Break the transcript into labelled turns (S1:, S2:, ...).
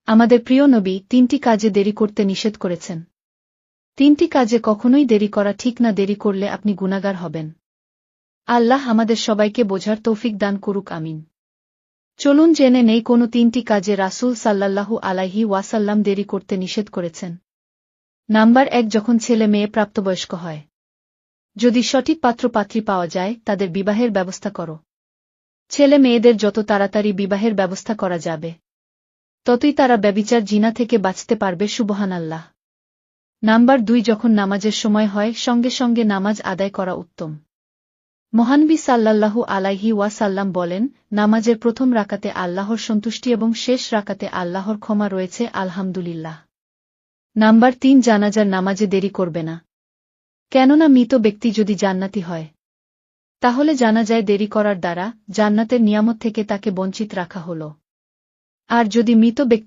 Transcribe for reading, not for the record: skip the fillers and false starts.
S1: আমাদের প্রিয় নবী 3টি কাজে দেরি করতে নিষেধ করেছেন। 3টি কাজে কখনোই দেরি করা ঠিক না, দেরি করলে আপনি গুনাহগার হবেন। আল্লাহ আমাদের সবাইকে বোঝার তৌফিক দান করুক, আমিন। চলুন জেনে নেই কোন 3টি কাজে রাসূল সাল্লাল্লাহু আলাইহি ওয়াসাল্লাম দেরি করতে নিষেধ করেছেন। নাম্বার 1, যখন ছেলে মেয়ে প্রাপ্তবয়স্ক হয়। যদি সঠিক পাত্রপাত্রী পাওয়া যায়, তাদের বিবাহের ব্যবস্থা করো। ছেলে মেয়েদের যত তাড়াতাড়ি বিবাহের ব্যবস্থা করা যাবে, ততই তারা ব্যভিচার জিনা থেকে বাঁচতে পারবে, সুবহানাল্লাহ। নাম্বার 2, যখন নামাজের সময় হয়, সঙ্গে সঙ্গে নামাজ আদায় করা উত্তম। মহানবী সাল্লাল্লাহু আলাইহি ওয়াসাল্লাম বলেন, নামাজের প্রথম রাকাতে আল্লাহর সন্তুষ্টি এবং শেষ রাকাতে আল্লাহর ক্ষমা রয়েছে, আলহামদুলিল্লাহ। নাম্বার 3, জানাজার নামাজে দেরি করবে না। কেননা মৃত ব্যক্তি যদি জান্নাতি হয়, তাহলে জানাজায় দেরি করার দ্বারা জান্নাতের নিয়ামত থেকে তাকে বঞ্চিত রাখা হল। আর যদি মৃত ব্যক্তি